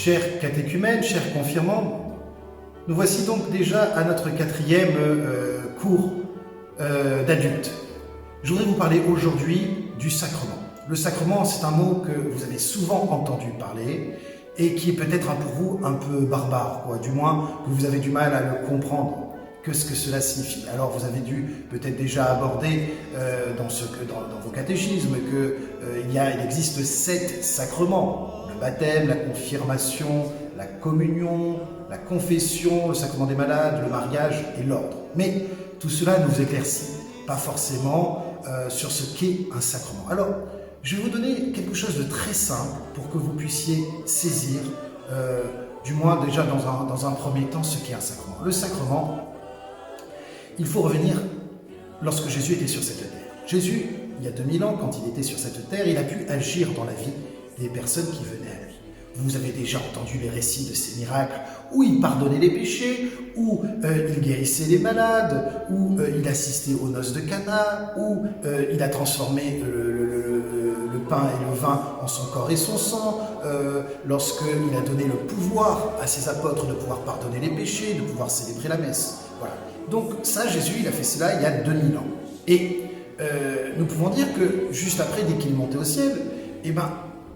Chers catéchumènes, chers confirmants, nous voici donc déjà à notre quatrième cours d'adultes. Je voudrais vous parler aujourd'hui du sacrement. Le sacrement, c'est un mot que vous avez souvent entendu parler et qui est peut-être pour vous un peu barbare, du moins que vous avez du mal à le comprendre, que ce que cela signifie. Alors vous avez dû peut-être déjà aborder dans vos catéchismes qu'il existe 7 sacrements. Le baptême, la confirmation, la communion, la confession, le sacrement des malades, le mariage et l'ordre. Mais tout cela ne vous éclaircit pas forcément sur ce qu'est un sacrement. Alors, je vais vous donner quelque chose de très simple pour que vous puissiez saisir, du moins déjà dans un premier temps, ce qu'est un sacrement. Le sacrement, il faut revenir lorsque Jésus était sur cette terre. Jésus, il y a 2000 ans, quand il était sur cette terre, il a pu agir dans la vie des personnes qui venaient à lui. Vous avez déjà entendu les récits de ces miracles où il pardonnait les péchés, où il guérissait les malades, où il assistait aux noces de Cana, où il a transformé le pain et le vin en son corps et son sang, lorsqu'il a donné le pouvoir à ses apôtres de pouvoir pardonner les péchés, de pouvoir célébrer la messe. Voilà. Donc ça, Jésus, il a fait cela il y a 2000 ans. Et nous pouvons dire que juste après, dès qu'il est monté au ciel,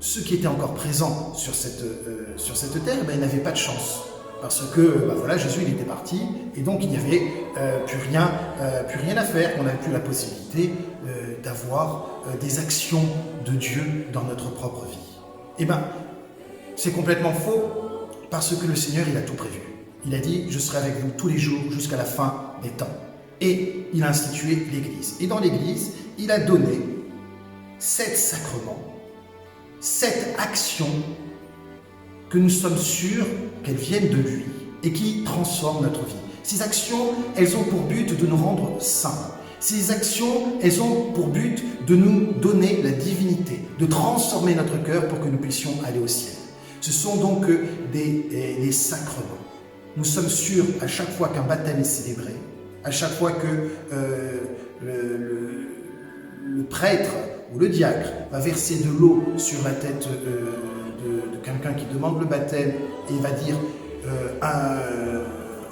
ceux qui étaient encore présents sur cette terre, ils n'avaient pas de chance. Parce que Jésus il était parti et donc il n'y avait plus rien à faire. On n'avait plus la possibilité d'avoir des actions de Dieu dans notre propre vie. C'est complètement faux parce que le Seigneur il a tout prévu. Il a dit « Je serai avec vous tous les jours jusqu'à la fin des temps ». Et il a institué l'Église. Et dans l'Église, il a donné 7 sacrements, 7 actions que nous sommes sûrs qu'elles viennent de lui et qui transforment notre vie. Ces actions, elles ont pour but de nous rendre saints. Ces actions, elles ont pour but de nous donner la divinité, de transformer notre cœur pour que nous puissions aller au ciel. Ce sont donc des sacrements. Nous sommes sûrs à chaque fois qu'un baptême est célébré, à chaque fois que le prêtre ou le diacre va verser de l'eau sur la tête de quelqu'un qui demande le baptême et va dire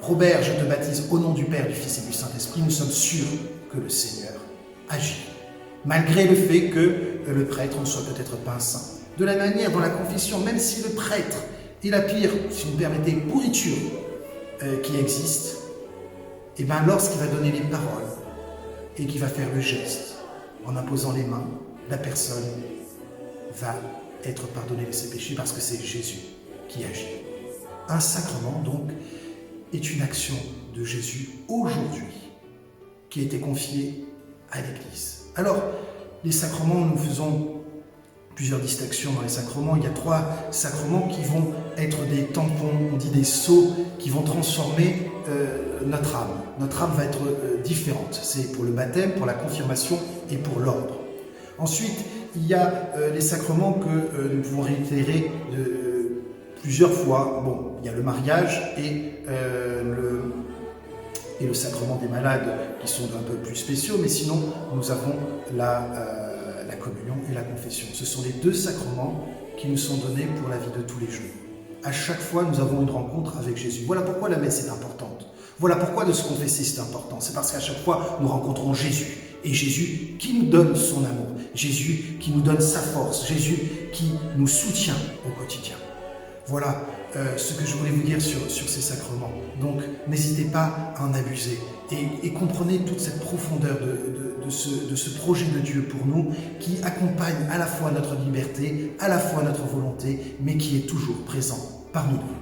Robert, je te baptise au nom du Père, du Fils et du Saint-Esprit, nous sommes sûrs que le Seigneur agit, malgré le fait que le prêtre ne soit peut-être pas un saint. De la manière dans la confession, même si le prêtre est la pire, si vous me permettez, pourriture qui existe, lorsqu'il va donner les paroles et qu'il va faire le geste en imposant les mains, la personne va être pardonnée de ses péchés parce que c'est Jésus qui agit. Un sacrement, donc, est une action de Jésus aujourd'hui qui a été confiée à l'Église. Alors, les sacrements, nous faisons plusieurs distinctions dans les sacrements. Il y a 3 sacrements qui vont être des tampons, on dit des sceaux, qui vont transformer notre âme. Notre âme va être différente. C'est pour le baptême, pour la confirmation et pour l'ordre. Ensuite, il y a les sacrements que nous pouvons réitérer plusieurs fois. Bon, il y a le mariage et le sacrement des malades qui sont un peu plus spéciaux, mais sinon, nous avons la communion et la confession. Ce sont les 2 sacrements qui nous sont donnés pour la vie de tous les jours. À chaque fois, nous avons une rencontre avec Jésus. Voilà pourquoi la messe est importante. Voilà pourquoi de se confesser, c'est important. C'est parce qu'à chaque fois, nous rencontrons Jésus. Et Jésus qui nous donne son amour. Jésus qui nous donne sa force. Jésus qui nous soutient au quotidien. Voilà ce que je voulais vous dire sur ces sacrements. Donc, n'hésitez pas à en abuser. Et comprenez toute cette profondeur de ce projet de Dieu pour nous, qui accompagne à la fois notre liberté, à la fois notre volonté, mais qui est toujours présent parmi nous.